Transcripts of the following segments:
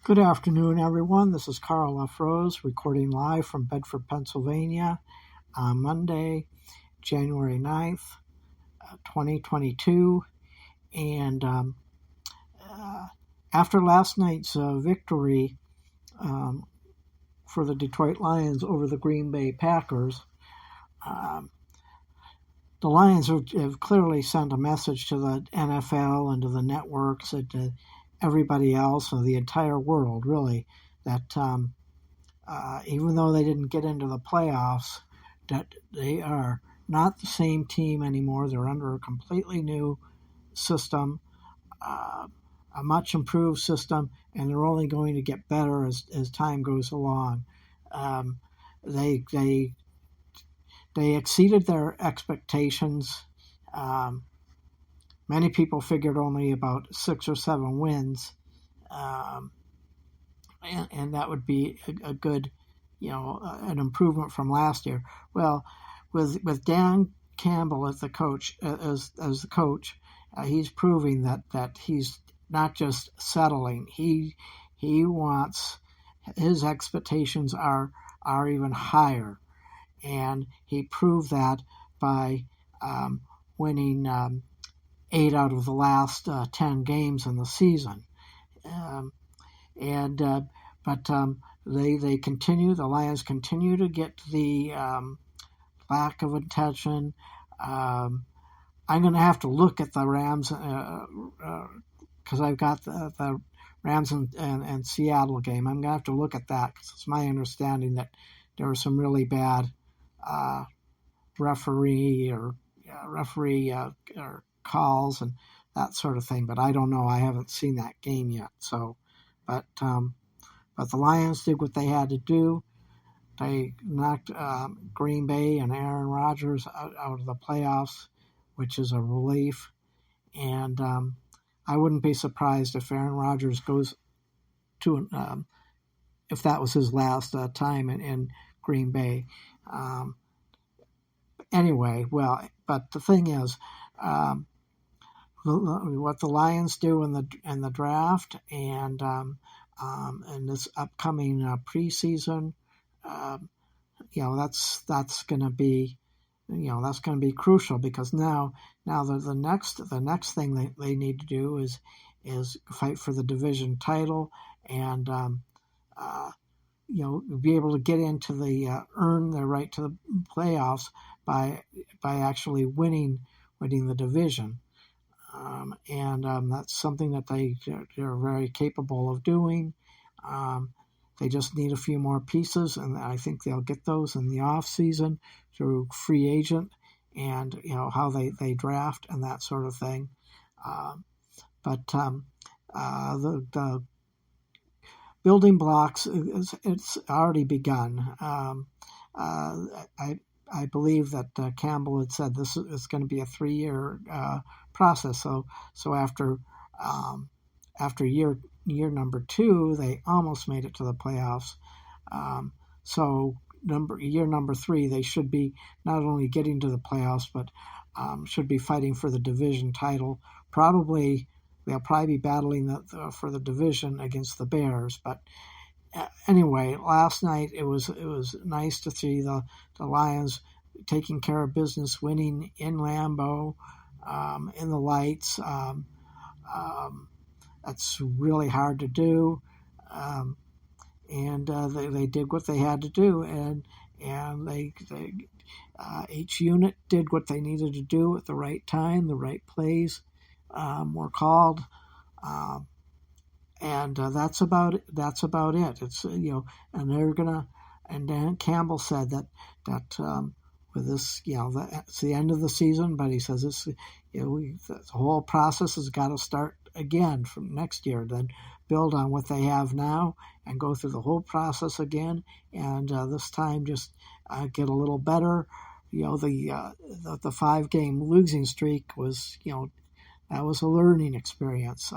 Good afternoon, everyone. This is Karl recording live from Bedford, Pennsylvania on Monday, January 9th, 2022. And after last night's victory for the Detroit Lions over the Green Bay Packers, the Lions have clearly sent a message to the NFL and to the networks and to everybody else, and the entire world, really, that even though they didn't get into the playoffs, that they are not the same team anymore. They're under a completely new system, a much improved system, and they're only going to get better as time goes along. They exceeded their expectations. Many people figured only about 6 or 7 wins, and that would be a good, an improvement from last year. Well, with Dan Campbell as the coach, he's proving that he's not just settling. He wants, his expectations are even higher, and he proved that by winning 8 out of the last 10 games in the season. But they continue. The Lions continue to get the lack of attention. I'm going to have to look at the Rams because I've got the Rams and Seattle game. I'm going to have to look at that because it's my understanding that there were some really bad referee or calls and that sort of thing. But I don't know. I haven't seen that game yet. So, but the Lions did what they had to do. They knocked Green Bay and Aaron Rodgers out of the playoffs, which is a relief. And I wouldn't be surprised if Aaron Rodgers goes to, if that was his last time in Green Bay. Anyway, but the thing is, what the Lions do in the draft and this upcoming preseason, that's going to be, that's going to be crucial, because now the next thing they need to do is fight for the division title and be able to get into the earn their right to the playoffs by actually winning the division. That's something that they're very capable of doing. They just need a few more pieces, and I think they'll get those in the off season through free agent and how they draft and that sort of thing. But the building blocks, it's already begun. I believe that Campbell had said this is going to be a 3-year process. So after year number 2, they almost made it to the playoffs. So year number 3, they should be not only getting to the playoffs, but should be fighting for the division title. They'll probably be battling for the division against the Bears. But anyway, last night it was nice to see the Lions taking care of business, winning in Lambeau, in the lights. That's really hard to do, and they did what they had to do, and they each unit did what they needed to do at the right time. The right plays were called, and that's about it. It's and they're gonna. And Dan Campbell said that with this, it's the end of the season, but he says this, the whole process has got to start again from next year. Then build on what they have now and go through the whole process again. And this time, just get a little better. The 5-game losing streak was, that was a learning experience.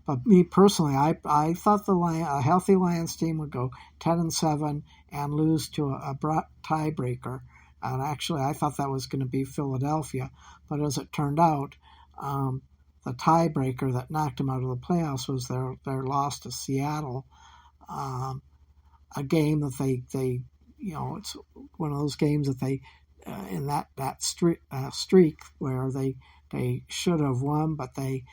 But me personally, I thought a healthy Lions team would go 10-7 and lose to a tiebreaker. And actually, I thought that was going to be Philadelphia. But as it turned out, tiebreaker that knocked them out of the playoffs was their loss to Seattle. A game that they it's one of those games that they in that streak where they should have won, but they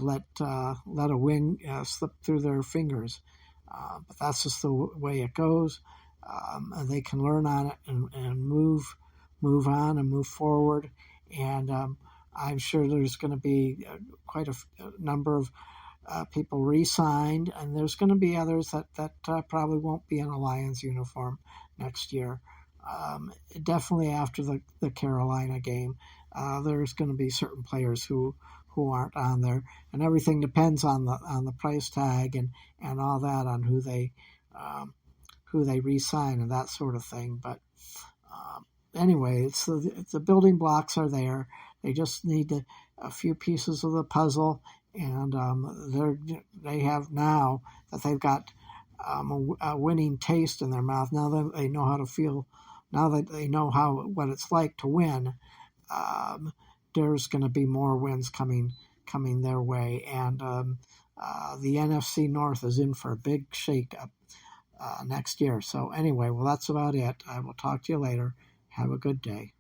let a win slip through their fingers. But that's just the way it goes. And they can learn on it and move on and move forward. And I'm sure there's going to be quite a number of people re-signed, and there's going to be others that probably won't be in a Lions uniform next year. Definitely after the Carolina game, there's going to be certain players who aren't on there, and everything depends on the price tag and all that, on who they re-sign and that sort of thing. But anyway, the building blocks are there. They just need a few pieces of the puzzle, and they have now that they've got a winning taste in their mouth. Now that they know how to feel, now that they know what it's like to win, there's going to be more wins coming their way, and the NFC North is in for a big shake-up next year. So anyway, well, that's about it. I will talk to you later. Have a good day.